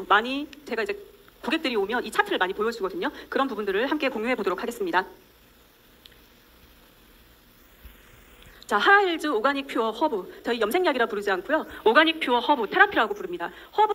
많이 제가 이제 고객들이 오면 이 차트를 많이 보여주거든요. 그런 부분들을 함께 공유해 보도록 하겠습니다. 자, 하라힐즈 오가닉 퓨어 허브. 저희 염색약이라 부르지 않고요. 오가닉 퓨어 허브 테라피라고 부릅니다. 허브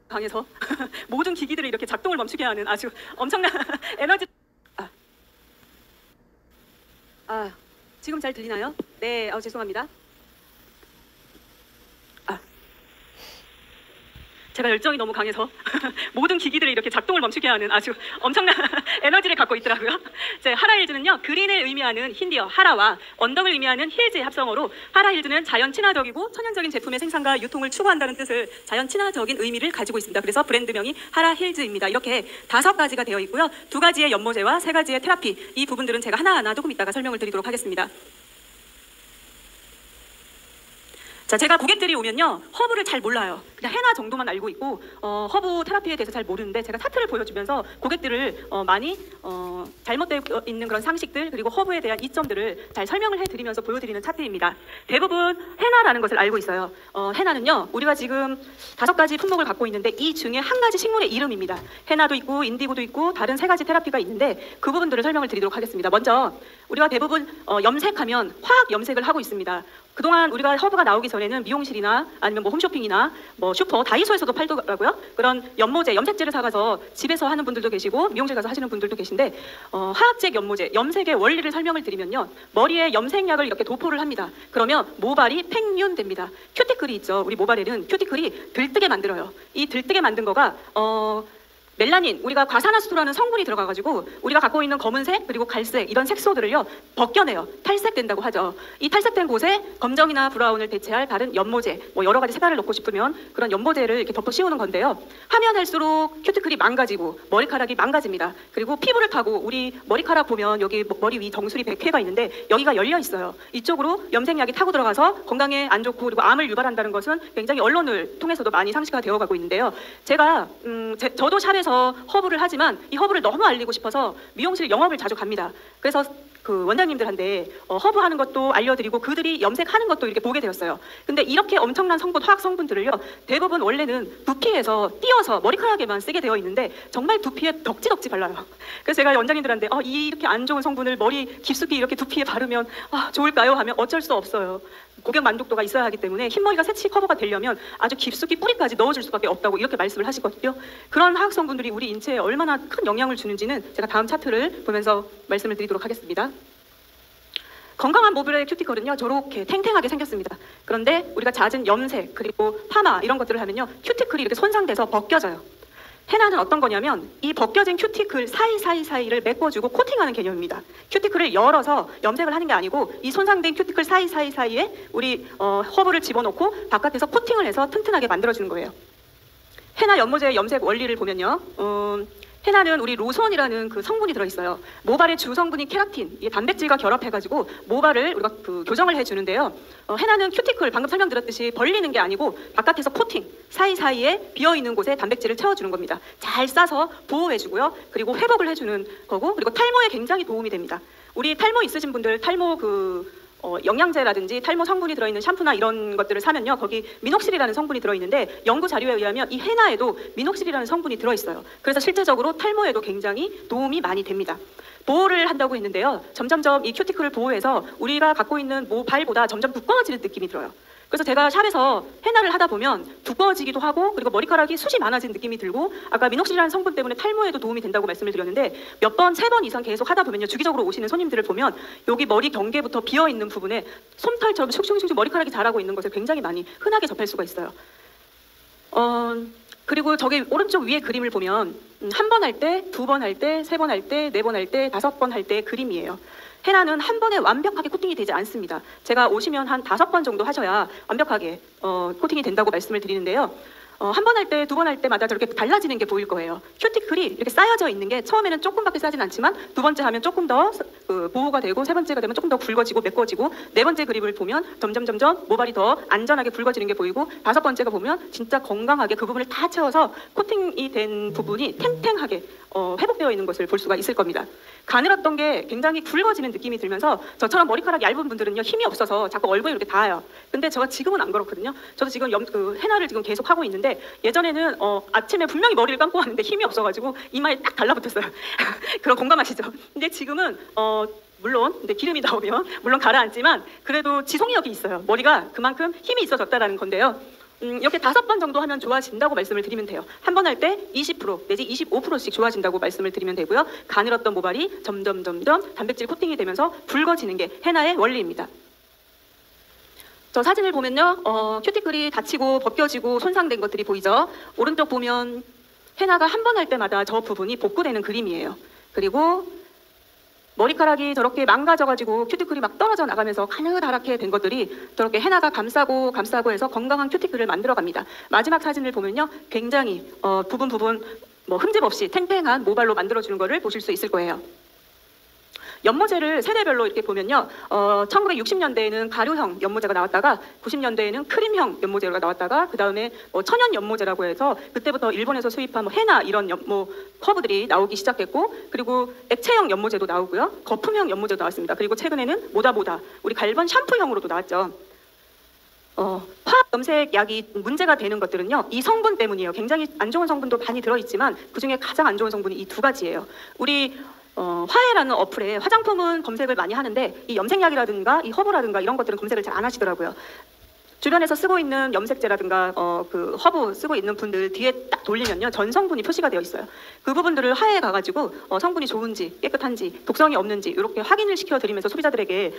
강해서 모든 기기들을 이렇게 작동을 멈추게 하는 아주 엄청난 에너지. 지금 잘 들리나요? 네, 죄송합니다. 제가 열정이 너무 강해서 모든 기기들을 이렇게 작동을 멈추게 하는 아주 엄청난 에너지를 갖고 있더라고요. 하라힐즈는요, 그린을 의미하는 힌디어 하라와 언덕을 의미하는 힐즈의 합성어로 하라힐즈는 자연 친화적이고 천연적인 제품의 생산과 유통을 추구한다는 뜻을 자연 친화적인 의미를 가지고 있습니다. 그래서 브랜드명이 하라힐즈입니다. 이렇게 5가지가 되어 있고요. 2가지의 연모제와 3가지의 테라피, 이 부분들은 제가 하나하나 조금 이따가 설명을 드리도록 하겠습니다. 자, 제가 고객들이 오면요, 허브를 잘 몰라요. 그냥 헤나 정도만 알고 있고 허브 테라피에 대해서 잘 모르는데, 제가 차트를 보여주면서 고객들을 많이 잘못되어 있는 그런 상식들, 그리고 허브에 대한 이점들을 잘 설명을 해드리면서 보여드리는 차트입니다. 대부분 헤나라는 것을 알고 있어요. 헤나는요, 우리가 지금 5가지 품목을 갖고 있는데 이 중에 한 가지 식물의 이름입니다. 헤나도 있고 인디고도 있고 다른 3가지 테라피가 있는데 그 부분들을 설명을 드리도록 하겠습니다. 먼저 우리가 대부분 염색하면 화학 염색을 하고 있습니다. 그동안 우리가 허브가 나오기 전에는 미용실이나 아니면 뭐 홈쇼핑이나 뭐 슈퍼, 다이소에서도 팔더라고요. 그런 연모제, 염색제를 사가서 집에서 하는 분들도 계시고 미용실 가서 하시는 분들도 계신데, 화학적 연모제, 염색의 원리를 설명을 드리면요, 머리에 염색약을 이렇게 도포를 합니다. 그러면 모발이 팽윤됩니다. 큐티클이 있죠. 우리 모발에는 큐티클이 들뜨게 만들어요. 이 들뜨게 만든 거가 멜라닌, 우리가 과산화수소라는 성분이 들어가가지고 우리가 갖고 있는 검은색 그리고 갈색 이런 색소들을요 벗겨내요. 탈색된다고 하죠. 이 탈색된 곳에 검정이나 브라운을 대체할 다른 연모제, 뭐 여러 가지 색깔을 넣고 싶으면 그런 연모제를 이렇게 덮어 씌우는 건데요. 하면 할수록 큐티클이 망가지고 머리카락이 망가집니다. 그리고 피부를 타고, 우리 머리카락 보면 여기 머리 위 정수리 100회가 있는데 여기가 열려 있어요. 이쪽으로 염색약이 타고 들어가서 건강에 안 좋고 그리고 암을 유발한다는 것은 굉장히 언론을 통해서도 많이 상시가 되어가고 있는데요. 제가 저도 샵에서 허브를 하지만 이 허브를 너무 알리고 싶어서 미용실 영업을 자주 갑니다. 그래서 그 원장님들한테 허브 하는 것도 알려드리고 그들이 염색하는 것도 이렇게 보게 되었어요. 근데 이렇게 엄청난 성분, 화학 성분들을요, 대부분 원래는 두피에서 띄어서 머리카락에만 쓰게 되어 있는데 정말 두피에 덕지덕지 발라요. 그래서 제가 원장님들한테 이렇게 안 좋은 성분을 머리 깊숙이 이렇게 두피에 바르면 좋을까요? 하면 어쩔 수 없어요. 고객 만족도가 있어야 하기 때문에 흰머리가 새치 커버가 되려면 아주 깊숙이 뿌리까지 넣어줄 수밖에 없다고 이렇게 말씀을 하시거든요. 그런 화학 성분들이 우리 인체에 얼마나 큰 영향을 주는지는 제가 다음 차트를 보면서 말씀을 드리도록 하겠습니다. 건강한 모발의 큐티클은요, 저렇게 탱탱하게 생겼습니다. 그런데 우리가 잦은 염색 그리고 파마 이런 것들을 하면요, 큐티클이 이렇게 손상돼서 벗겨져요. 헤나는 어떤 거냐면 이 벗겨진 큐티클 사이사이를 메꿔주고 코팅하는 개념입니다. 큐티클을 열어서 염색을 하는 게 아니고 이 손상된 큐티클 사이사이에 우리 허브를 집어넣고 바깥에서 코팅을 해서 튼튼하게 만들어주는 거예요. 헤나 연모제의 염색 원리를 보면요, 헤나는 우리 로선이라는 그 성분이 들어있어요. 모발의 주 성분인 케라틴, 이게 단백질과 결합해가지고 모발을 우리가 교정을 해주는데요. 헤나는 큐티클, 방금 설명드렸듯이 벌리는 게 아니고 바깥에서 코팅, 사이사이에 비어있는 곳에 단백질을 채워주는 겁니다. 잘 싸서 보호해주고요. 그리고 회복을 해주는 거고, 그리고 탈모에 굉장히 도움이 됩니다. 우리 탈모 있으신 분들, 탈모 영양제라든지 탈모 성분이 들어있는 샴푸나 이런 것들을 사면요, 거기 미녹실이라는 성분이 들어있는데 연구 자료에 의하면 이 헤나에도 미녹실이라는 성분이 들어있어요. 그래서 실제적으로 탈모에도 굉장히 도움이 많이 됩니다. 보호를 한다고 했는데요, 점점점 이 큐티클을 보호해서 우리가 갖고 있는 모발보다 점점 두꺼워지는 느낌이 들어요. 그래서 제가 샵에서 헤나를 하다 보면 두꺼워지기도 하고, 그리고 머리카락이 숱이 많아진 느낌이 들고, 아까 미녹실이라는 성분 때문에 탈모에도 도움이 된다고 말씀을 드렸는데 몇 번, 3번 이상 계속 하다 보면요, 주기적으로 오시는 손님들을 보면 여기 머리 경계부터 비어있는 부분에 솜털처럼 슉슉슉슉 머리카락이 자라고 있는 것을 굉장히 많이 흔하게 접할 수가 있어요. 그리고 저기 오른쪽 위에 그림을 보면 한 번 할 때, 2번 할 때, 3번 할 때, 4번 할 때, 5번 할 때 그림이에요. 헤나는 한 번에 완벽하게 코팅이 되지 않습니다. 제가 오시면 한 5번 정도 하셔야 완벽하게 코팅이 된다고 말씀을 드리는데요. 한 번 할 때, 두 번 할 때마다 저렇게 달라지는 게 보일 거예요. 큐티클이 이렇게 쌓여져 있는 게 처음에는 조금밖에 쌓진 않지만 두 번째 하면 조금 더 보호가 되고 세 번째가 되면 조금 더 굵어지고 메꿔지고 네 번째 그립을 보면 점점 모발이 더 안전하게 굵어지는 게 보이고 다섯 번째가 보면 진짜 건강하게 그 부분을 다 채워서 코팅이 된 부분이 탱탱하게 회복되어 있는 것을 볼 수가 있을 겁니다. 가늘었던 게 굉장히 굵어지는 느낌이 들면서 저처럼 머리카락 얇은 분들은요 힘이 없어서 자꾸 얼굴에 이렇게 닿아요. 근데 제가 지금은 안 그렇거든요. 저도 지금 헤나를 지금 계속 하고 있는데 예전에는 아침에 분명히 머리를 감고 왔는데 힘이 없어가지고 이마에 딱 달라붙었어요. 그런 공감하시죠? 근데 지금은 물론 근데 기름이 나오면 물론 가라앉지만 그래도 지속력이 있어요. 머리가 그만큼 힘이 있어졌다라는 건데요. 이렇게 5번 정도 하면 좋아진다고 말씀을 드리면 돼요. 한 번 할 때 20% 내지 25%씩 좋아진다고 말씀을 드리면 되고요. 가늘었던 모발이 점점 단백질 코팅이 되면서 붉어지는 게 헤나의 원리입니다. 저 사진을 보면요. 큐티클이 다치고 벗겨지고 손상된 것들이 보이죠. 오른쪽 보면 헤나가 한 번 할 때마다 저 부분이 복구되는 그림이에요. 그리고 머리카락이 저렇게 망가져가지고 큐티클이 막 떨어져 나가면서 가느다랗게 된 것들이 저렇게 헤나가 감싸고 해서 건강한 큐티클을 만들어갑니다. 마지막 사진을 보면요. 굉장히 부분 뭐 흠집 없이 탱탱한 모발로 만들어주는 것을 보실 수 있을 거예요. 연모제를 세대별로 이렇게 보면요. 1960년대에는 가루형 연모제가 나왔다가 90년대에는 크림형 연모제가 나왔다가 그 다음에 천연 연모제라고 해서 그때부터 일본에서 수입한 헤나 이런 허브들이 나오기 시작했고 그리고 액체형 연모제도 나오고요. 거품형 연모제도 나왔습니다. 그리고 최근에는 모다 우리 갈번 샴푸형으로도 나왔죠. 화학 염색 약이 문제가 되는 것들은요. 이 성분 때문이에요. 굉장히 안 좋은 성분도 많이 들어있지만 그중에 가장 안 좋은 성분이 이 두 가지예요. 우리 화해라는 어플에 화장품은 검색을 많이 하는데 이 염색약이라든가 이 허브라든가 이런 것들은 검색을 잘 안 하시더라고요. 주변에서 쓰고 있는 염색제라든가 그 허브 쓰고 있는 분들 뒤에 딱 돌리면요 전 성분이 표시가 되어 있어요. 그 부분들을 화해해 가가지고 성분이 좋은지 깨끗한지 독성이 없는지 이렇게 확인을 시켜드리면서 소비자들에게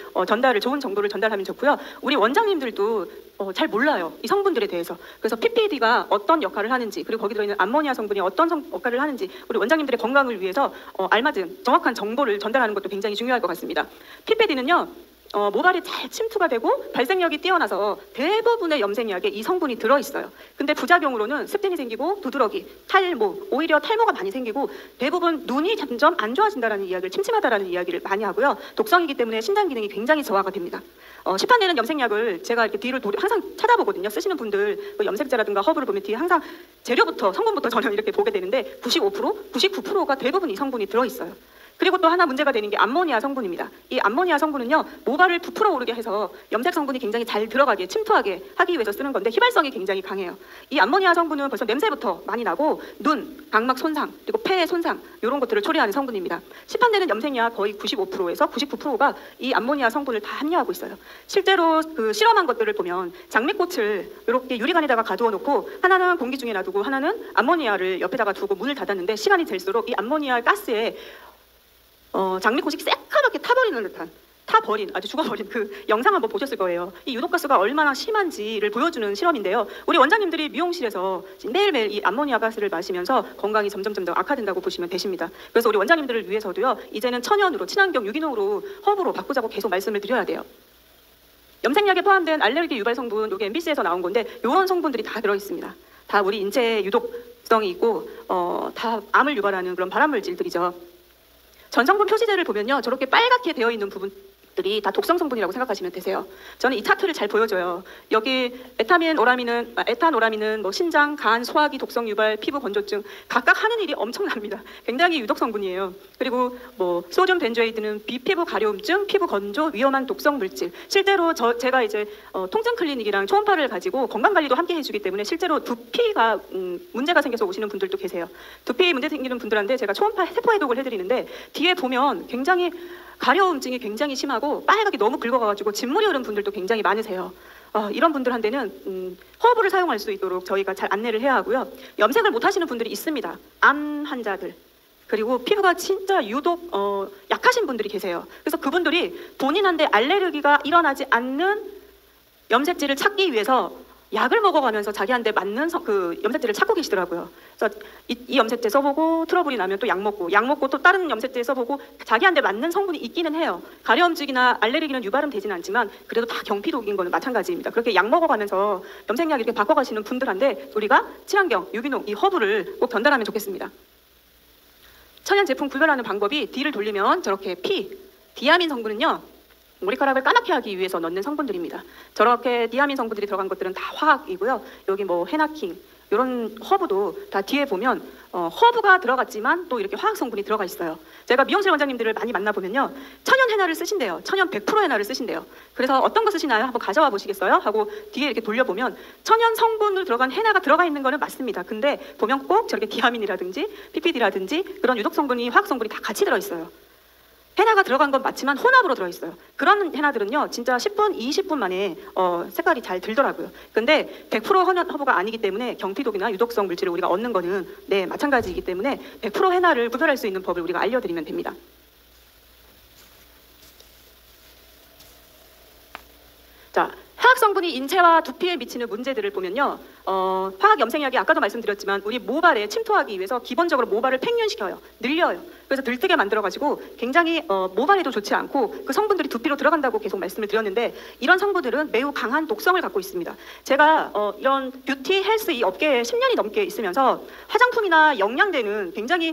좋은 정보를 전달하면 좋고요. 우리 원장님들도 잘 몰라요 이 성분들에 대해서. 그래서 PPD가 어떤 역할을 하는지 그리고 거기 들어있는 암모니아 성분이 어떤 역할을 하는지 우리 원장님들의 건강을 위해서 알맞은 정확한 정보를 전달하는 것도 굉장히 중요할 것 같습니다. PPD는요 모발이 잘 침투가 되고 발생력이 뛰어나서 대부분의 염색약에 이 성분이 들어있어요. 근데 부작용으로는 습진이 생기고 두드러기, 탈모, 오히려 탈모가 많이 생기고 대부분 눈이 점점 안 좋아진다라는 이야기를 침침하다라는 이야기를 많이 하고요. 독성이기 때문에 신장 기능이 굉장히 저하가 됩니다. 시판되는 염색약을 제가 이렇게 뒤를 항상 찾아보거든요. 쓰시는 분들 염색제라든가 허브를 보면 뒤에 항상 재료부터 성분부터 저는 이렇게 보게 되는데 95%, 99%가 대부분 이 성분이 들어있어요. 그리고 또 하나 문제가 되는 게 암모니아 성분입니다. 이 암모니아 성분은요 모발을 부풀어 오르게 해서 염색 성분이 굉장히 잘 들어가게 침투하게 하기 위해서 쓰는 건데 휘발성이 굉장히 강해요. 이 암모니아 성분은 벌써 냄새부터 많이 나고 눈, 각막 손상, 그리고 폐의 손상 이런 것들을 초래하는 성분입니다. 시판되는 염색약 거의 95%에서 99%가 이 암모니아 성분을 다 함유하고 있어요. 실제로 그 실험한 것들을 보면 장미꽃을 이렇게 유리관에다가 가두어 놓고 하나는 공기 중에 놔두고 하나는 암모니아를 옆에다가 두고 문을 닫았는데 시간이 될수록 이 암모니아 가스에 장미꽃이 새까맣게 타버리는 듯한 아주 죽어버린 그 영상 한번 보셨을 거예요. 이 유독가스가 얼마나 심한지를 보여주는 실험인데요. 우리 원장님들이 미용실에서 매일매일 이 암모니아 가스를 마시면서 건강이 점점 더 악화된다고 보시면 되십니다. 그래서 우리 원장님들을 위해서도요. 이제는 천연으로 친환경 유기농으로 허브로 바꾸자고 계속 말씀을 드려야 돼요. 염색약에 포함된 알레르기 유발 성분, 이게 MBC에서 나온 건데 이런 성분들이 다 들어있습니다. 다 우리 인체에 유독성이 있고 다 암을 유발하는 그런 발암물질들이죠. 전성분 표시제를 보면요 저렇게 빨갛게 되어 있는 부분들이 다 독성 성분이라고 생각하시면 되세요. 저는 이 차트를 잘 보여줘요. 여기 에탄 오라민은 뭐 신장, 간, 소화기 독성 유발, 피부 건조증 각각 하는 일이 엄청납니다. 굉장히 유독 성분이에요. 그리고 뭐 소듐 벤조에이드는 비피부 가려움증, 피부 건조, 위험한 독성 물질. 실제로 제가 이제 통증 클리닉이랑 초음파를 가지고 건강 관리도 함께 해주기 때문에 실제로 두피가 문제가 생겨서 오시는 분들도 계세요. 두피 문제 생기는 분들한테 제가 초음파 세포 해독을 해드리는데 뒤에 보면 굉장히 가려움증이 굉장히 심하고 빨갛게 너무 긁어가지고 진물이 흐른 분들도 굉장히 많으세요. 이런 분들한테는 허브를 사용할 수 있도록 저희가 잘 안내를 해야 하고요. 염색을 못 하시는 분들이 있습니다. 암 환자들. 그리고 피부가 진짜 유독 약하신 분들이 계세요. 그래서 그분들이 본인한테 알레르기가 일어나지 않는 염색지를 찾기 위해서 약을 먹어가면서 자기한테 맞는 그 염색제를 찾고 계시더라고요. 그래서 이 염색제 써보고 트러블이 나면 또 약 먹고 또 다른 염색제 써보고 자기한테 맞는 성분이 있기는 해요. 가려움증이나 알레르기는 유발은 되지는 않지만 그래도 다 경피독인 거는 마찬가지입니다. 그렇게 약 먹어가면서 염색약 이렇게 바꿔가시는 분들한테 우리가 친환경, 유기농, 이 허브를 꼭 전달하면 좋겠습니다. 천연 제품 구별하는 방법이 뒤를 돌리면 저렇게 디아민 성분은요, 머리카락을 까맣게 하기 위해서 넣는 성분들입니다. 저렇게 디아민 성분들이 들어간 것들은 다 화학이고요. 여기 뭐 헤나킹 이런 허브도 다 뒤에 보면 허브가 들어갔지만 또 이렇게 화학 성분이 들어가 있어요. 제가 미용실 원장님들을 많이 만나보면요, 천연 헤나를 쓰신대요. 천연 100% 헤나를 쓰신대요. 그래서 어떤 거 쓰시나요? 한번 가져와 보시겠어요? 하고 뒤에 이렇게 돌려보면 천연 성분으로 들어간 헤나가 들어가 있는 거는 맞습니다. 근데 보면 꼭 저렇게 디아민이라든지 PPD라든지 그런 유독 성분이, 화학 성분이 다 같이 들어있어요. 헤나가 들어간 건 맞지만 혼합으로 들어있어요. 그런 헤나들은요, 진짜 10분, 20분 만에 색깔이 잘 들더라고요. 근데 100% 허브가 아니기 때문에 경피독이나 유독성 물질을 우리가 얻는 거는 마찬가지이기 때문에 100% 헤나를 구별할 수 있는 법을 우리가 알려드리면 됩니다. 자, 화학 성분이 인체와 두피에 미치는 문제들을 보면요, 화학 염색약이 아까도 말씀드렸지만 우리 모발에 침투하기 위해서 기본적으로 모발을 팽윤시켜요. 늘려요. 그래서 들뜨게 만들어가지고 굉장히 모발에도 좋지 않고 그 성분들이 두피로 들어간다고 계속 말씀을 드렸는데 이런 성분들은 매우 강한 독성을 갖고 있습니다. 제가 이런 뷰티 헬스 이 업계에 10년이 넘게 있으면서 화장품이나 영양제는 굉장히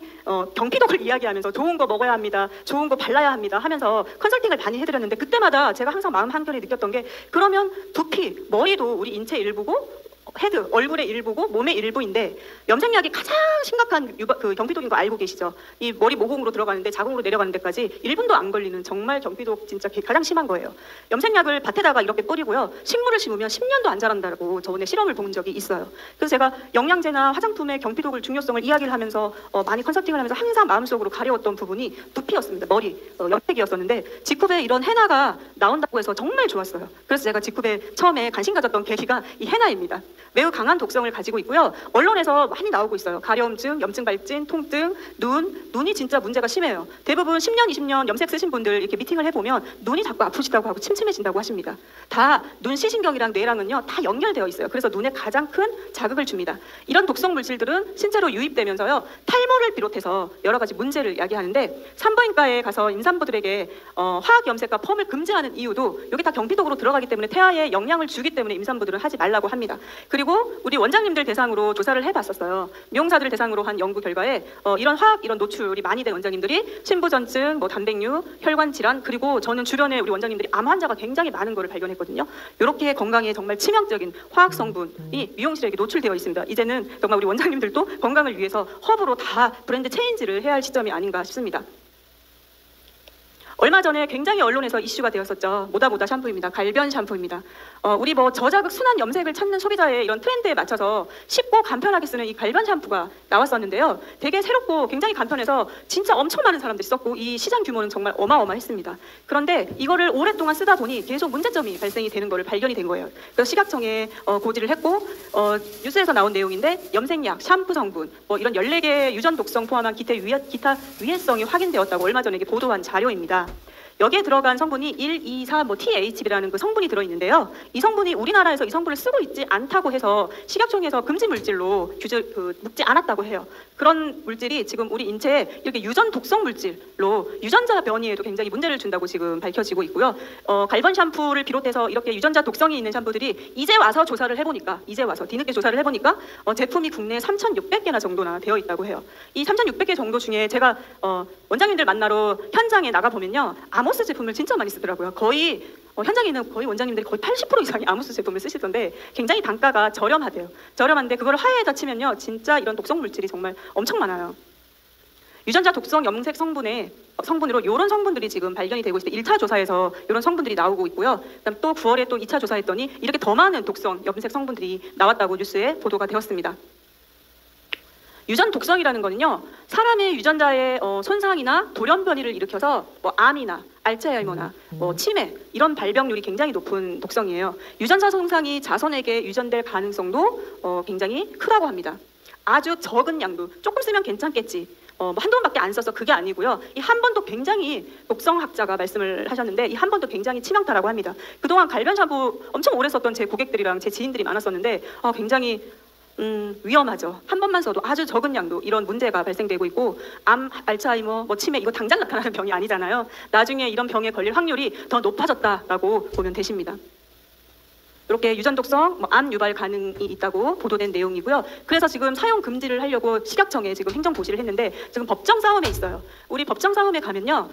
경피독을 이야기하면서 좋은 거 먹어야 합니다, 좋은 거 발라야 합니다 하면서 컨설팅을 많이 해드렸는데 그때마다 제가 항상 마음 한켠에 느꼈던 게, 그러면 두피, 머리도 우리 인체 일부고 헤드, 얼굴의 일부고 몸의 일부인데 염색약이 가장 심각한 그 경피독인 거 알고 계시죠? 이 머리 모공으로 들어가는데 자궁으로 내려가는 데까지 1분도 안 걸리는 정말 경피독 진짜 가장 심한 거예요. 염색약을 밭에다가 이렇게 뿌리고요, 식물을 심으면 10년도 안 자란다고 저번에 실험을 본 적이 있어요. 그래서 제가 영양제나 화장품의 경피독을 중요성을 이야기를 하면서 많이 컨설팅을 하면서 항상 마음속으로 가려웠던 부분이 두피였습니다. 머리, 염색이었었는데 직후에 이런 헤나가 나온다고 해서 정말 좋았어요. 그래서 제가 직후에 처음에 관심 가졌던 계기가 이 헤나입니다. 매우 강한 독성을 가지고 있고요. 언론에서 많이 나오고 있어요. 가려움증, 염증 발진, 통증, 눈이 진짜 문제가 심해요. 대부분 10년, 20년 염색 쓰신 분들 이렇게 미팅을 해보면 눈이 자꾸 아프시다고 하고 침침해진다고 하십니다. 다 눈 시신경이랑 뇌랑은요, 다 연결되어 있어요. 그래서 눈에 가장 큰 자극을 줍니다. 이런 독성 물질들은 신체로 유입되면서요, 탈모를 비롯해서 여러 가지 문제를 야기하는데 산부인과에 가서 임산부들에게 화학 염색과 펌을 금지하는 이유도 여기 다 경피독으로 들어가기 때문에 태아에 영향을 주기 때문에 임산부들은 하지 말라고 합니다. 그리고 우리 원장님들 대상으로 조사를 해봤었어요. 미용사들 대상으로 한 연구 결과에 이런 노출이 많이 된 원장님들이 신부전증, 단백류, 혈관 질환, 그리고 저는 주변에 우리 원장님들이 암 환자가 굉장히 많은 거를 발견했거든요. 이렇게 건강에 정말 치명적인 화학 성분이 미용실에 노출되어 있습니다. 이제는 정말 우리 원장님들도 건강을 위해서 허브로 다 브랜드 체인지를 해야 할 시점이 아닌가 싶습니다. 얼마 전에 굉장히 언론에서 이슈가 되었었죠. 모다모다 샴푸입니다. 갈변 샴푸입니다. 우리 저자극 순한 염색을 찾는 소비자의 이런 트렌드에 맞춰서 쉽고 간편하게 쓰는 이 갈변 샴푸가 나왔었는데요. 되게 새롭고 굉장히 간편해서 진짜 엄청 많은 사람들이 썼고 이 시장 규모는 정말 어마어마했습니다. 그런데 이거를 오랫동안 쓰다 보니 계속 문제점이 발생이 되는 거를 발견이 된 거예요. 그래서 식약청에 고지를 했고 뉴스에서 나온 내용인데 염색약, 샴푸 성분, 이런 14개의 유전 독성 포함한 기타 위해성이 확인되었다고 얼마 전에 보도한 자료입니다. 여기에 들어간 성분이 1, 2, 4, THB라는 그 성분이 들어있는데요. 이 성분이 우리나라에서 이 성분을 쓰고 있지 않다고 해서 식약청에서 금지 물질로 묶지 않았다고 해요. 그런 물질이 지금 우리 인체에 이렇게 유전 독성 물질로 유전자 변이에도 굉장히 문제를 준다고 지금 밝혀지고 있고요. 갈변 샴푸를 비롯해서 이렇게 유전자 독성이 있는 샴푸들이 이제 와서 뒤늦게 조사를 해보니까 제품이 국내에 3,600개나 정도나 되어 있다고 해요. 이 3,600개 정도 중에 제가 원장님들 만나러 현장에 나가보면요, 아모스 제품을 진짜 많이 쓰더라고요. 거의 현장에 있는 거의 원장님들이 거의 80% 이상이 아모스 제품을 쓰시던데 굉장히 단가가 저렴하대요. 저렴한데 그걸 화해에다 치면요, 진짜 이런 독성 물질이 정말 엄청 많아요. 유전자 독성 염색 성분으로 이런 성분들이 지금 발견이 되고 있어요. 1차 조사에서 이런 성분들이 나오고 있고요. 그다음 또 9월에 또 2차 조사했더니 이렇게 더 많은 독성 염색 성분들이 나왔다고 뉴스에 보도가 되었습니다. 유전 독성이라는 거는요, 사람의 유전자의 손상이나 돌연 변이를 일으켜서 암이나 알츠하이머나 치매 이런 발병률이 굉장히 높은 독성이에요. 유전자 손상이 자손에게 유전될 가능성도 굉장히 크다고 합니다. 아주 적은 양도, 조금 쓰면 괜찮겠지, 뭐 한두 번밖에 안 써서 그게 아니고요. 이 한 번도 굉장히 녹성학자가 말씀을 하셨는데 이 한 번도 굉장히 치명타라고 합니다. 그동안 갈변 샴푸 엄청 오래 썼던 제 고객들이랑 제 지인들이 많았었는데 굉장히 위험하죠. 한 번만 써도 아주 적은 양도 이런 문제가 발생되고 있고, 암, 알츠하이머, 뭐 치매, 이거 당장 나타나는 병이 아니잖아요. 나중에 이런 병에 걸릴 확률이 더 높아졌다라고 보면 되십니다. 이렇게 유전독성, 암 유발 가능이 있다고 보도된 내용이고요. 그래서 지금 사용 금지를 하려고 식약청에 지금 행정 고시를 했는데 지금 법정 싸움에 있어요. 우리 법정 싸움에 가면요,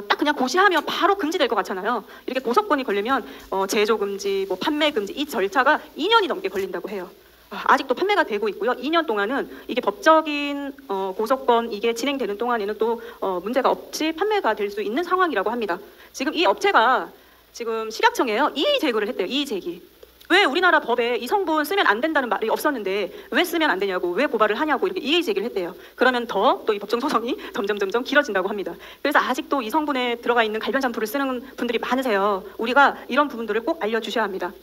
딱 그냥 고시하면 바로 금지될 것 같잖아요. 이렇게 고소권이 걸리면 제조 금지, 뭐 판매 금지, 이 절차가 2년이 넘게 걸린다고 해요. 아직도 판매가 되고 있고요. 2년 동안은 이게 법적인 고소권 이게 진행되는 동안에는 또 문제가 없이 판매가 될 수 있는 상황이라고 합니다. 지금 이 업체가 지금 식약청에요, 이의 제기를 했대요. 이의 제기. 왜 우리나라 법에 이 성분 쓰면 안 된다는 말이 없었는데 왜 쓰면 안 되냐고, 왜 고발을 하냐고 이렇게 이의 제기를 했대요. 그러면 더 또 이 법정 소송이 점점 길어진다고 합니다. 그래서 아직도 이 성분에 들어가 있는 갈변 샴푸를 쓰는 분들이 많으세요. 우리가 이런 부분들을 꼭 알려주셔야 합니다.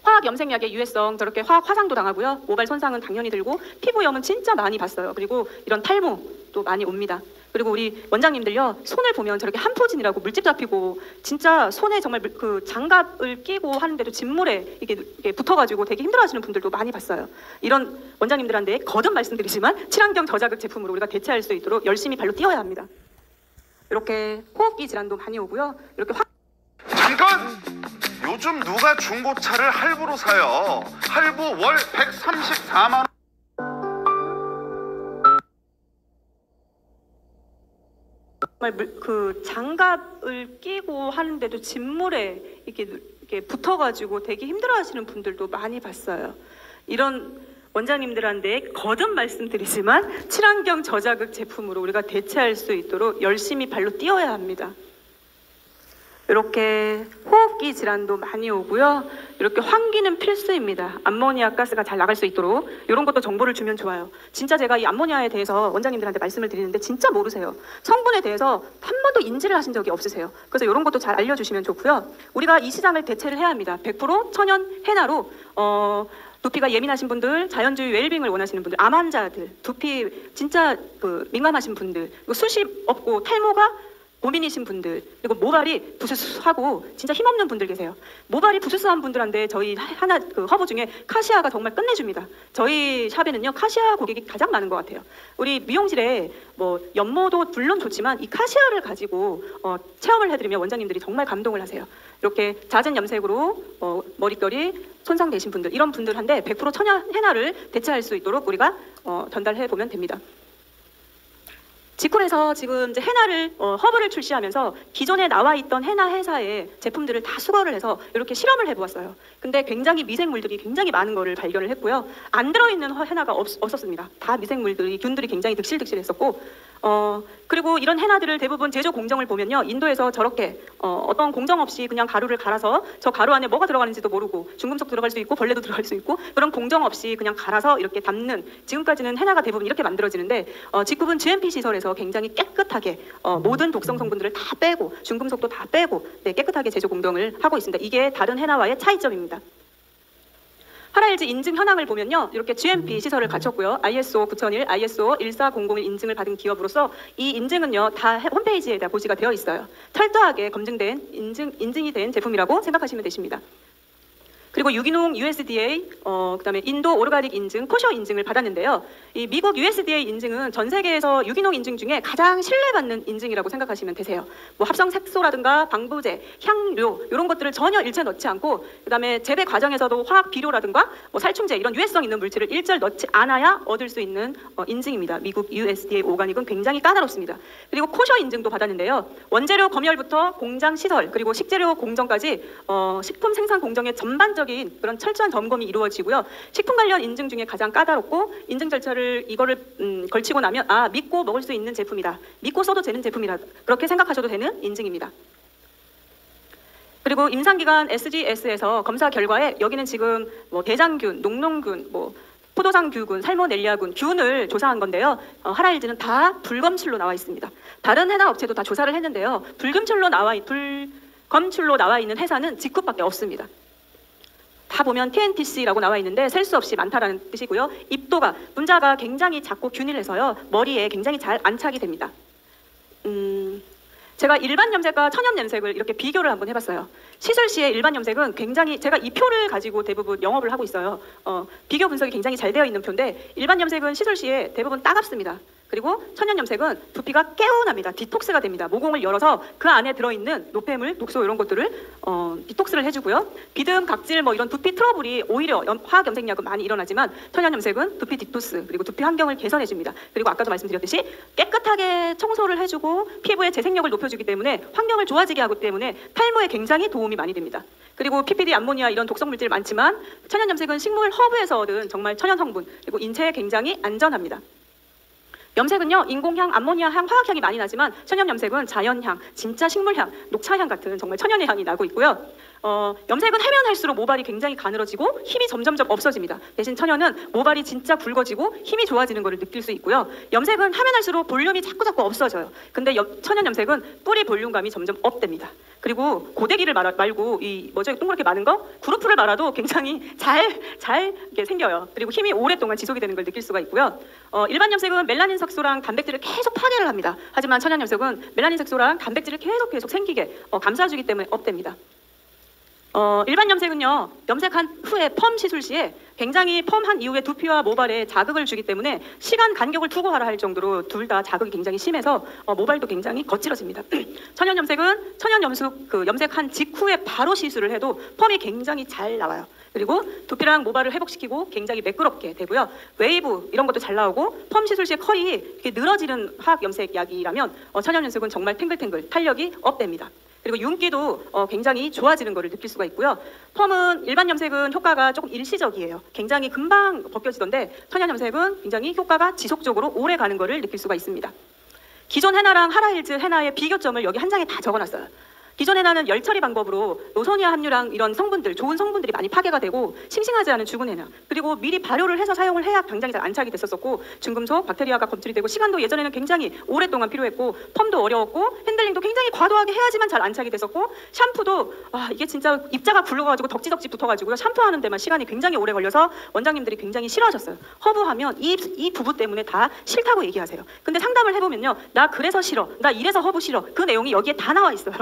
화학 염색약의 유해성, 저렇게 화상도 당하고요. 모발 손상은 당연히 들고 피부염은 진짜 많이 봤어요. 그리고 이런 탈모도 많이 옵니다. 그리고 우리 원장님들요, 손을 보면 저렇게 한포진이라고 물집 잡히고 진짜 손에 정말 그 장갑을 끼고 하는데도 진물에 이게 붙어가지고 되게 힘들어하시는 분들도 많이 봤어요. 이런 원장님들한테 거듭 말씀드리지만 친환경 저자극 제품으로 우리가 대체할 수 있도록 열심히 발로 뛰어야 합니다. 이렇게 호흡기 질환도 많이 오고요. 이렇게 잠깐! 요즘 누가 중고차를 할부로 사요? 할부 월 134만 원. 정말 그 장갑을 끼고 하는데도 진물에 이렇게 붙어가지고 되게 힘들어하시는 분들도 많이 봤어요. 이런 원장님들한테 거듭 말씀드리지만 친환경 저자극 제품으로 우리가 대체할 수 있도록 열심히 발로 뛰어야 합니다. 이렇게 호흡기 질환도 많이 오고요. 이렇게 환기는 필수입니다. 암모니아 가스가 잘 나갈 수 있도록 이런 것도 정보를 주면 좋아요. 진짜 제가 이 암모니아에 대해서 원장님들한테 말씀을 드리는데 진짜 모르세요. 성분에 대해서 한 번도 인지를 하신 적이 없으세요. 그래서 이런 것도 잘 알려주시면 좋고요. 우리가 이 시장을 대체를 해야 합니다. 100% 천연 해나로 두피가 예민하신 분들, 자연주의 웰빙을 원하시는 분들, 암 환자들, 두피 진짜 민감하신 분들, 그리고 숱이 없고 탈모가 고민이신 분들, 그리고 모발이 부스스하고 진짜 힘없는 분들 계세요. 모발이 부스스한 분들한테 저희 하나 허브 중에 카시아가 정말 끝내줍니다. 저희 샵에는요 카시아 고객이 가장 많은 것 같아요. 우리 미용실에 뭐 연모도 물론 좋지만 이 카시아를 가지고 체험을 해드리면 원장님들이 정말 감동을 하세요. 이렇게 잦은 염색으로 머릿결이 손상되신 분들, 이런 분들한테 100% 천연 해나를 대체할 수 있도록 우리가 전달해 보면 됩니다. 직군에서 지금 이제 해나를 허브를 출시하면서 기존에 나와 있던 해나 회사의 제품들을 다 수거를 해서 이렇게 실험을 해보았어요. 근데 굉장히 미생물들이 굉장히 많은 거를 발견을 했고요. 안 들어있는 해나가 없었습니다. 다 미생물들이, 균들이 굉장히 득실득실했었고, 그리고 이런 해나들을 대부분 제조 공정을 보면요, 인도에서 저렇게 어떤 공정 없이 그냥 가루를 갈아서 저 가루 안에 뭐가 들어가는지도 모르고 중금속 들어갈 수 있고 벌레도 들어갈 수 있고 그런 공정 없이 그냥 갈아서 이렇게 담는, 지금까지는 해나가 대부분 이렇게 만들어지는데 직구분 GMP 시설에서 굉장히 깨끗하게 모든 독성 성분들을 다 빼고 중금속도 다 빼고 깨끗하게 제조 공정을 하고 있습니다. 이게 다른 해나와의 차이점입니다. 파라일즈 인증 현황을 보면요, 이렇게 GMP 시설을 갖췄고요, ISO 9001, ISO 14001 인증을 받은 기업으로서 이 인증은요 다 홈페이지에 다 고시가 되어 있어요. 철저하게 검증된 인증이 된 제품이라고 생각하시면 되십니다. 그리고 유기농 USDA, 그다음에 인도 오르가닉 인증, 코셔 인증을 받았는데요. 이 미국 USDA 인증은 전 세계에서 유기농 인증 중에 가장 신뢰받는 인증이라고 생각하시면 되세요. 뭐 합성 색소라든가 방부제, 향료 이런 것들을 전혀 일체 넣지 않고, 그다음에 재배 과정에서도 화학 비료라든가 뭐 살충제 이런 유해성 있는 물질을 일절 넣지 않아야 얻을 수 있는 인증입니다. 미국 USDA 오가닉은 굉장히 까다롭습니다. 그리고 코셔 인증도 받았는데요. 원재료 검열부터 공장 시설 그리고 식재료 공정까지 식품 생산 공정의 전반적인 그런 철저한 점검이 이루어지고요. 식품 관련 인증 중에 가장 까다롭고, 인증 절차를 이거를 걸치고 나면 믿고 먹을 수 있는 제품이다, 믿고 써도 되는 제품이다, 그렇게 생각하셔도 되는 인증입니다. 그리고 임상기관 SGS에서 검사 결과에 여기는 지금 뭐 대장균, 녹농균, 뭐 포도당규균, 살모넬리아균, 균을 조사한 건데요. 하라일즈는 다 불검출로 나와 있습니다. 다른 해나 업체도 다 조사를 했는데요. 불검출로 나와 있는 회사는 직구밖에 없습니다. 다 보면 TNTC라고 나와 있는데 셀 수 없이 많다라는 뜻이고요. 입도가 문자가 굉장히 작고 균일해서요. 머리에 굉장히 잘 안착이 됩니다. 제가 일반 염색과 천연 염색을 이렇게 비교를 한번 해봤어요. 시술 시에 일반 염색은 굉장히 제가 이 표를 가지고 대부분 영업을 하고 있어요. 비교 분석이 굉장히 잘 되어 있는 표인데 일반 염색은 시술 시에 대부분 따갑습니다. 그리고 천연 염색은 두피가 개운합니다. 디톡스가 됩니다. 모공을 열어서 그 안에 들어있는 노폐물, 독소 이런 것들을 디톡스를 해주고요. 비듬, 각질 뭐 이런 두피 트러블이 오히려 화학 염색약은 많이 일어나지만 천연 염색은 두피 디톡스 그리고 두피 환경을 개선해줍니다. 그리고 아까도 말씀드렸듯이 깨끗하게 청소를 해주고 피부의 재생력을 높여주기 때문에 환경을 좋아지게 하기 때문에 탈모에 굉장히 도움이 많이 됩니다. 그리고 PPD, 암모니아 이런 독성 물질 많지만 천연 염색은 식물 허브에서 얻은 정말 천연 성분 그리고 인체에 굉장히 안전합니다. 염색은요 인공향, 암모니아향, 화학향이 많이 나지만 천연 염색은 자연향, 진짜 식물향, 녹차향 같은 정말 천연의 향이 나고 있고요. 염색은 하면 할수록 모발이 굉장히 가늘어지고 힘이 점점점 없어집니다. 대신 천연은 모발이 진짜 굵어지고 힘이 좋아지는 것을 느낄 수 있고요. 염색은 하면 할수록 볼륨이 자꾸 없어져요. 근데 천연 염색은 뿌리 볼륨감이 점점 업됩니다. 그리고 고데기를 말고 이 뭐죠 동그랗게 마는 거 그루프를 말아도 굉장히 잘 이렇게 생겨요. 그리고 힘이 오랫동안 지속이 되는 걸 느낄 수가 있고요. 일반 염색은 멜라닌 색소랑 단백질을 계속 파괴를 합니다. 하지만 천연 염색은 멜라닌 색소랑 단백질을 계속 생기게 감싸주기 때문에 업됩니다. 일반 염색은요 염색한 후에 펌 시술 시에 굉장히 펌한 이후에 두피와 모발에 자극을 주기 때문에 시간 간격을 두고 하라 할 정도로 둘 다 자극이 굉장히 심해서 모발도 굉장히 거칠어집니다. 천연 염색은 염색한 직후에 바로 시술을 해도 펌이 굉장히 잘 나와요. 그리고 두피랑 모발을 회복시키고 굉장히 매끄럽게 되고요. 웨이브 이런 것도 잘 나오고 펌 시술 시에 컬이 이렇게 늘어지는 화학 염색약이라면 천연 염색은 정말 탱글탱글 탄력이 업됩니다. 그리고 윤기도 굉장히 좋아지는 것을 느낄 수가 있고요. 펌은 일반 염색은 효과가 조금 일시적이에요. 굉장히 금방 벗겨지던데 천연 염색은 굉장히 효과가 지속적으로 오래 가는 것을 느낄 수가 있습니다. 기존 헤나랑 하라힐즈 헤나의 비교점을 여기 한 장에 다 적어놨어요. 기존 헤나는 열 처리 방법으로 노소니아 함유랑 이런 성분들, 좋은 성분들이 많이 파괴가 되고 싱싱하지 않은 죽은 헤나 그리고 미리 발효를 해서 사용을 해야 당장이 잘 안착이 됐었고 중금속, 박테리아가 검출이 되고 시간도 예전에는 굉장히 오랫동안 필요했고 펌도 어려웠고 핸들링도 굉장히 과도하게 해야지만 잘 안착이 됐었고 샴푸도 이게 진짜 입자가 굴러가지고 덕지덕지 붙어가지고요 샴푸하는 데만 시간이 굉장히 오래 걸려서 원장님들이 굉장히 싫어하셨어요. 허브하면 이 부부 때문에 다 싫다고 얘기하세요. 근데 상담을 해보면요 나 그래서 싫어, 나 이래서 허브 싫어 그 내용이 여기에 다 나와 있어요.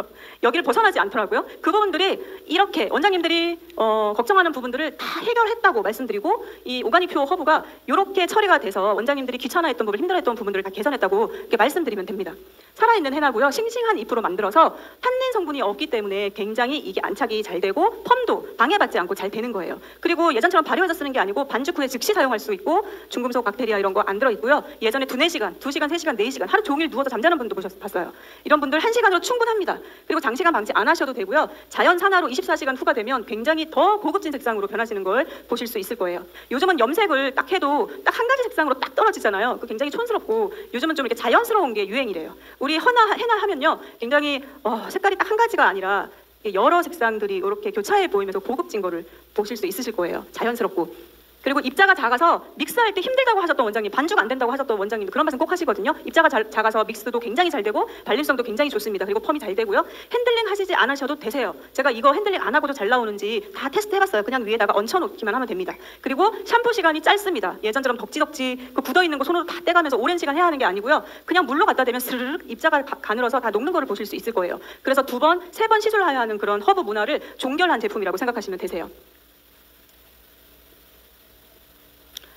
여기를 벗어나지 않더라고요. 그 부분들이 이렇게 원장님들이 걱정하는 부분들을 다 해결했다고 말씀드리고 이 오가닉 퓨어 허브가 이렇게 처리가 돼서 원장님들이 귀찮아했던 부분, 힘들어했던 부분들을 다 개선했다고 이렇게 말씀드리면 됩니다. 살아있는 헤나고요. 싱싱한 잎으로 만들어서 탄닌 성분이 없기 때문에 굉장히 이게 안착이 잘 되고 펌도 방해받지 않고 잘 되는 거예요. 그리고 예전처럼 발효해서 쓰는 게 아니고 반죽 후에 즉시 사용할 수 있고 중금속, 박테리아 이런 거 안 들어있고요. 예전에 2-4시간, 2시간, 3시간, 4시간 하루 종일 누워서 잠자는 분도 봤어요. 이런 분들 1시간으로 충분합니다. 그리고 장시간 방치 안 하셔도 되고요. 자연 산화로 24시간 후가 되면 굉장히 더 고급진 색상으로 변하시는 걸 보실 수 있을 거예요. 요즘은 염색을 딱 해도 딱 한 가지 색상으로 딱 떨어지잖아요. 그 굉장히 촌스럽고 요즘은 좀 이렇게 자연스러운 게 유행이래요. 우리 헤나 하면요 굉장히 색깔이 딱 한 가지가 아니라 여러 색상들이 이렇게 교차해 보이면서 고급진 거를 보실 수 있으실 거예요. 자연스럽고. 그리고 입자가 작아서 믹스할 때 힘들다고 하셨던 원장님, 반죽 안 된다고 하셨던 원장님 그런 말씀 꼭 하시거든요. 입자가 작아서 믹스도 굉장히 잘 되고 발림성도 굉장히 좋습니다. 그리고 펌이 잘 되고요. 핸들링 하시지 않으셔도 되세요. 제가 이거 핸들링 안 하고도 잘 나오는지 다 테스트 해봤어요. 그냥 위에다가 얹혀놓기만 하면 됩니다. 그리고 샴푸 시간이 짧습니다. 예전처럼 덕지덕지 그 굳어있는 거 손으로 다 떼가면서 오랜 시간 해야 하는 게 아니고요. 그냥 물로 갖다 대면 스르륵 입자가 가늘어서 다 녹는 거를 보실 수 있을 거예요. 그래서 2번, 3번 시술해야 하는 그런 허브 문화를 종결한 제품이라고 생각하시면 되세요.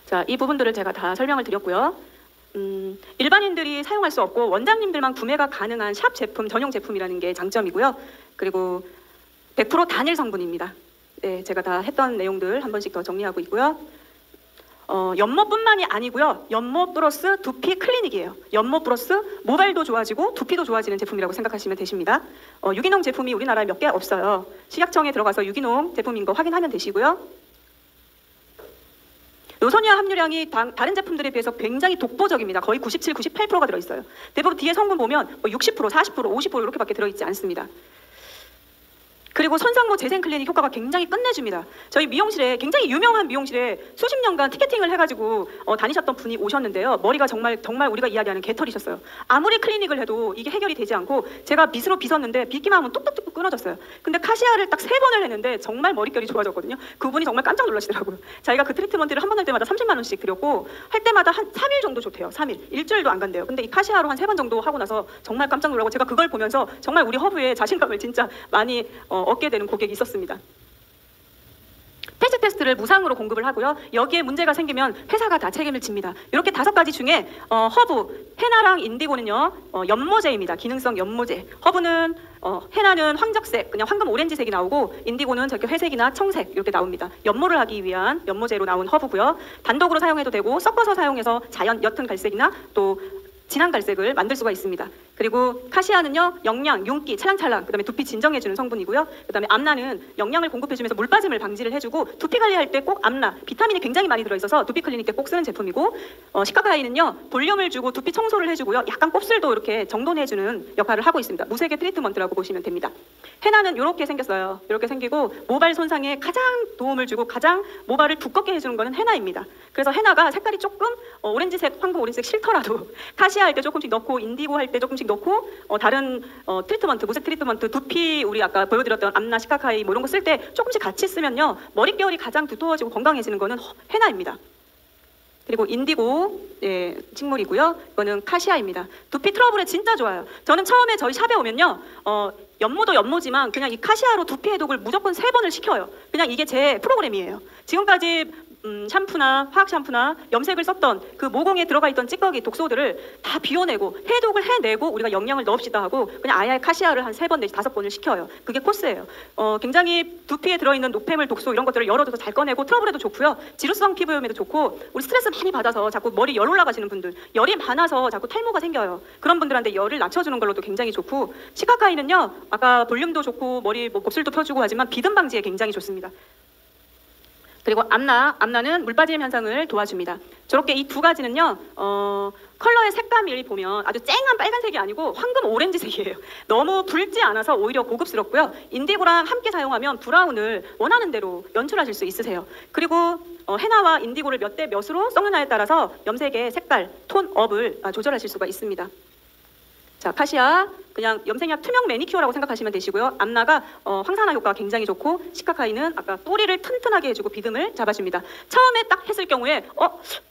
자, 이 부분들을 제가 다 설명을 드렸고요. 일반인들이 사용할 수 없고 원장님들만 구매가 가능한 샵 제품, 전용 제품이라는 게 장점이고요. 그리고 100% 단일 성분입니다. 네, 제가 다 했던 내용들 한 번씩 더 정리하고 있고요. 연모뿐만이 아니고요. 연모 플러스 두피 클리닉이에요. 연모 플러스 모발도 좋아지고 두피도 좋아지는 제품이라고 생각하시면 되십니다. 유기농 제품이 우리나라에 몇 개 없어요. 식약청에 들어가서 유기농 제품인 거 확인하면 되시고요. 노소니아 함유량이 다른 제품들에 비해서 굉장히 독보적입니다. 거의 97, 98%가 들어있어요. 대부분 뒤에 성분 보면 60%, 40%, 50% 이렇게밖에 들어있지 않습니다. 그리고 손상모 재생 클리닉 효과가 굉장히 끝내줍니다. 저희 미용실에 굉장히 유명한 미용실에 수십 년간 티켓팅을 해가지고 다니셨던 분이 오셨는데요. 머리가 정말 우리가 이야기하는 개털이셨어요. 아무리 클리닉을 해도 이게 해결이 되지 않고 제가 빗으로 빗었는데 빗기만 하면 뚝뚝뚝 끊어졌어요. 근데 카시아를 딱 3번을 했는데 정말 머릿결이 좋아졌거든요. 그분이 정말 깜짝 놀라시더라고요. 자기가 그 트리트먼트를 한 번 할 때마다 30만 원씩 드렸고 할 때마다 한 3일 정도 좋대요. 3일. 일주일도 안 간대요. 근데 이 카시아로 한 3번 정도 하고 나서 정말 깜짝 놀라고 제가 그걸 보면서 정말 우리 허브에 자신감을 진짜 많이 얻게 되는 고객이 있었습니다. 패치 테스트를 무상으로 공급을 하고요. 여기에 문제가 생기면 회사가 다 책임을 집니다. 이렇게 5가지 중에 허브, 헤나랑 인디고는요. 연모제입니다. 기능성 연모제. 허브는 헤나는 황적색, 그냥 황금 오렌지색이 나오고 인디고는 저렇게 회색이나 청색 이렇게 나옵니다. 연모를 하기 위한 연모제로 나온 허브고요. 단독으로 사용해도 되고 섞어서 사용해서 자연 옅은 갈색이나 또 진한 갈색을 만들 수가 있습니다. 그리고 카시아는요, 영양, 윤기, 찰랑찰랑, 그다음에 두피 진정해주는 성분이고요. 그다음에 암라는 영양을 공급해주면서 물 빠짐을 방지를 해주고 두피 관리할 때 꼭 암라, 비타민이 굉장히 많이 들어있어서 두피 클리닉 때 꼭 쓰는 제품이고, 시카카이는요, 볼륨을 주고 두피 청소를 해주고요, 약간 곱슬도 이렇게 정돈해주는 역할을 하고 있습니다. 무색의 트리트먼트라고 보시면 됩니다. 헤나는 이렇게 생겼어요. 이렇게 생기고 모발 손상에 가장 도움을 주고 가장 모발을 두껍게 해주는 거는 헤나입니다. 그래서 헤나가 색깔이 조금 오렌지색, 황금 오렌지색 싫더라도 카시아 할 때 조금씩 넣고 인디고 할 때 조금씩 넣고 다른 트리트먼트, 무색 트리트먼트, 두피 우리 아까 보여드렸던 암나, 시카카이 뭐 이런 거 쓸 때 조금씩 같이 쓰면요 머릿결이 가장 두터워지고 건강해지는 거는 헤나입니다. 그리고 인디고 식물이고요. 이거는 카시아입니다. 두피 트러블에 진짜 좋아요. 저는 처음에 저희 샵에 오면요 연모도 연모지만 그냥 이 카시아로 두피 해독을 무조건 3번을 시켜요. 그냥 이게 제 프로그램이에요. 지금까지 샴푸나 화학 샴푸나 염색을 썼던 그 모공에 들어가 있던 찌꺼기 독소들을 다 비워내고 해독을 해내고 우리가 영양을 넣읍시다 하고 그냥 아예 카시아를 한 3번 내지 5번을 시켜요. 그게 코스예요. 굉장히 두피에 들어있는 노폐물 독소 이런 것들을 열어줘서 잘 꺼내고 트러블에도 좋고요. 지루성 피부염에도 좋고 우리 스트레스 많이 받아서 자꾸 머리 열 올라가시는 분들 열이 많아서 자꾸 탈모가 생겨요. 그런 분들한테 열을 낮춰주는 걸로도 굉장히 좋고 시카카이는요 아까 볼륨도 좋고 머리 뭐 곱슬도 펴주고 하지만 비듬 방지에 굉장히 좋습니다. 그리고 암나는 물 빠짐 현상을 도와줍니다. 저렇게 이 2가지는요, 컬러의 색감을 보면 아주 쨍한 빨간색이 아니고 황금 오렌지색이에요. 너무 붉지 않아서 오히려 고급스럽고요. 인디고랑 함께 사용하면 브라운을 원하는 대로 연출하실 수 있으세요. 그리고 헤나와 인디고를 몇 대 몇으로 섞느냐에 따라서 염색의 색깔, 톤업을 조절하실 수가 있습니다. 자, 카시아 그냥 염색약 투명 매니큐어라고 생각하시면 되시고요. 암나가 황산화 효과가 굉장히 좋고 시카카이는 아까 뿌리를 튼튼하게 해주고 비듬을 잡아줍니다. 처음에 딱 했을 경우에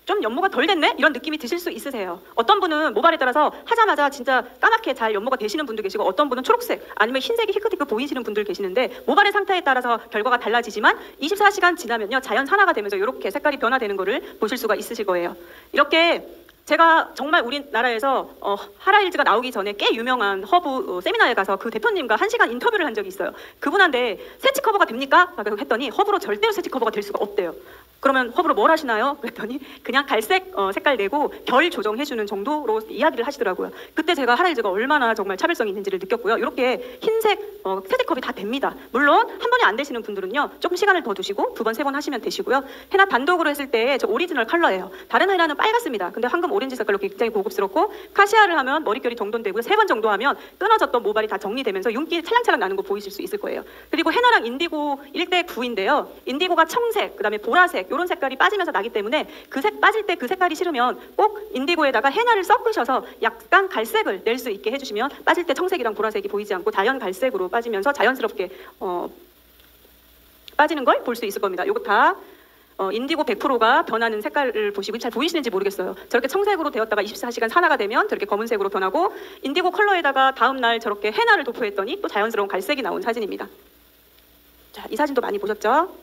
좀 연모가 덜 됐네? 이런 느낌이 드실 수 있으세요. 어떤 분은 모발에 따라서 하자마자 진짜 까맣게 잘 연모가 되시는 분도 계시고 어떤 분은 초록색 아니면 흰색이 희끗희끗 보이시는 분들 계시는데 모발의 상태에 따라서 결과가 달라지지만 24시간 지나면요 자연 산화가 되면서 이렇게 색깔이 변화되는 거를 보실 수가 있으실 거예요. 이렇게 제가 정말 우리나라에서 하라일즈가 나오기 전에 꽤 유명한 허브 세미나에 가서 그 대표님과 1시간 인터뷰를 한 적이 있어요. 그분한테 세치 커버가 됩니까? 라고 했더니 허브로 절대로 세치 커버가 될 수가 없대요. 그러면 허브로 뭘 하시나요? 그랬더니 그냥 갈색 색깔 내고 결 조정해주는 정도로 이야기를 하시더라고요. 그때 제가 하라일즈가 얼마나 정말 차별성이 있는지를 느꼈고요. 이렇게 흰색 세제컵이 다 됩니다. 물론 한 번에 안 되시는 분들은요 조금 시간을 더 두시고 2번, 3번 하시면 되시고요. 헤나 단독으로 했을 때 저 오리지널 컬러예요. 다른 헤나는 빨갛습니다. 근데 황금 오렌지 색깔로 굉장히 고급스럽고 카시아를 하면 머릿결이 정돈되고요. 3번 정도 하면 끊어졌던 모발이 다 정리되면서 윤기 찰랑찰랑 나는 거 보이실 수 있을 거예요. 그리고 헤나랑 인디고 1대 9인데요. 인디고가 청색, 그다음에 보라색 이런 색깔이 빠지면서 나기 때문에 그 색 빠질 때 그 색깔이 싫으면 꼭 인디고에다가 헤나를 섞으셔서 약간 갈색을 낼 수 있게 해주시면 빠질 때 청색이랑 보라색이 보이지 않고 자연 갈색으로 빠지면서 자연스럽게 빠지는 걸 볼 수 있을 겁니다. 이거 다 인디고 100%가 변하는 색깔을 보시고 잘 보이시는지 모르겠어요. 저렇게 청색으로 되었다가 24시간 산화가 되면 저렇게 검은색으로 변하고 인디고 컬러에다가 다음날 저렇게 헤나를 도포했더니 또 자연스러운 갈색이 나온 사진입니다. 자, 이 사진도 많이 보셨죠?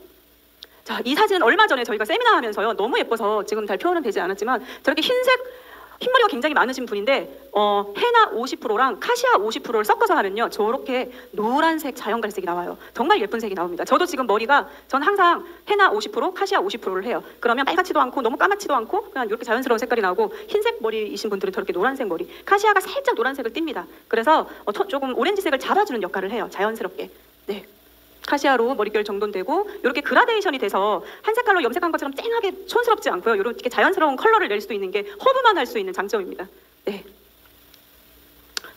자, 이 사진은 얼마 전에 저희가 세미나 하면서요. 너무 예뻐서 지금 잘 표현은 되지 않았지만 저렇게 흰머리가 굉장히 많으신 분인데 헤나 50%랑 카시아 50%를 섞어서 하면요. 저렇게 노란색 자연갈색이 나와요. 정말 예쁜 색이 나옵니다. 저도 지금 머리가 전 항상 헤나 50%, 카시아 50%를 해요. 그러면 빨갛지도 않고 너무 까맣지도 않고 그냥 이렇게 자연스러운 색깔이 나오고 흰색 머리이신 분들은 저렇게 노란색 머리. 카시아가 살짝 노란색을 띱니다. 그래서 조금 오렌지색을 잡아주는 역할을 해요. 자연스럽게. 네. 카시아로 머릿결 정돈되고 이렇게 그라데이션이 돼서 한 색깔로 염색한 것처럼 쨍하게 촌스럽지 않고요. 이렇게 자연스러운 컬러를 낼 수 있는 게 허브만 할 수 있는 장점입니다. 네.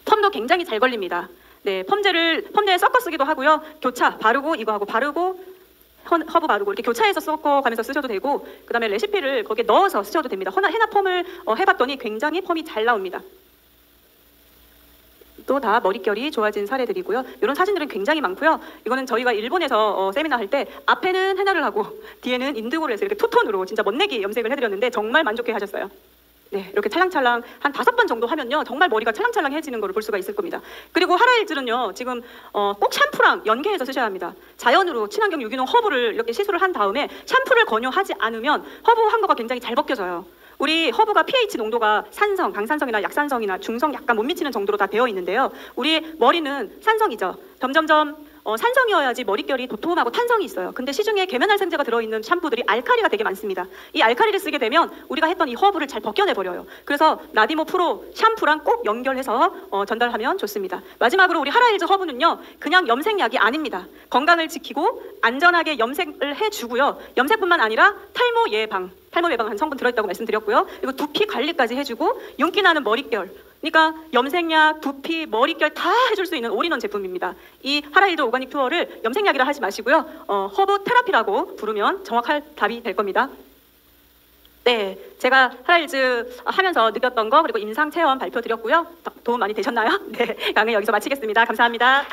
펌도 굉장히 잘 걸립니다. 네, 펌제에 섞어 쓰기도 하고요. 교차 바르고 이거하고 바르고 허브 바르고 이렇게 교차해서 섞어가면서 쓰셔도 되고, 그다음에 레시피를 거기에 넣어서 쓰셔도 됩니다. 헤나 펌을 해봤더니 굉장히 펌이 잘 나옵니다. 또 다 머릿결이 좋아진 사례들이고요. 이런 사진들은 굉장히 많고요. 이거는 저희가 일본에서 세미나 할 때 앞에는 헤나를 하고 뒤에는 인디고를 해서 이렇게 투톤으로 진짜 멋내기 염색을 해드렸는데 정말 만족해 하셨어요. 네, 이렇게 찰랑찰랑 한 5번 정도 하면요 정말 머리가 찰랑찰랑해지는 걸 볼 수가 있을 겁니다. 그리고 하라일즈는요 지금 꼭 샴푸랑 연계해서 쓰셔야 합니다. 자연으로 친환경 유기농 허브를 이렇게 시술을 한 다음에 샴푸를 권유하지 않으면 허브 한 거가 굉장히 잘 벗겨져요. 우리 허브가 pH 농도가 산성, 강산성이나 약산성이나 중성 약간 못 미치는 정도로 다 되어 있는데요. 우리 머리는 산성이죠. 점점점 산성이어야지 머릿결이 도톰하고 탄성이 있어요. 근데 시중에 계면활성제가 들어있는 샴푸들이 알칼리가 되게 많습니다. 이 알칼리를 쓰게 되면 우리가 했던 이 허브를 잘 벗겨내버려요. 그래서 나디모 프로 샴푸랑 꼭 연결해서 전달하면 좋습니다. 마지막으로 우리 하라일즈 허브는요 그냥 염색약이 아닙니다. 건강을 지키고 안전하게 염색을 해주고요. 염색뿐만 아니라 탈모 예방한 성분 들어있다고 말씀드렸고요. 그리고 두피 관리까지 해주고 윤기 나는 머릿결, 그러니까 염색약, 두피, 머릿결 다 해줄 수 있는 올인원 제품입니다. 이 하라일드 오가닉 퓨어를 염색약이라 하지 마시고요. 허브 테라피라고 부르면 정확할 답이 될 겁니다. 네, 제가 하라일즈 하면서 느꼈던 거 그리고 임상 체험 발표 드렸고요. 도움 많이 되셨나요? 네, 강의 여기서 마치겠습니다. 감사합니다.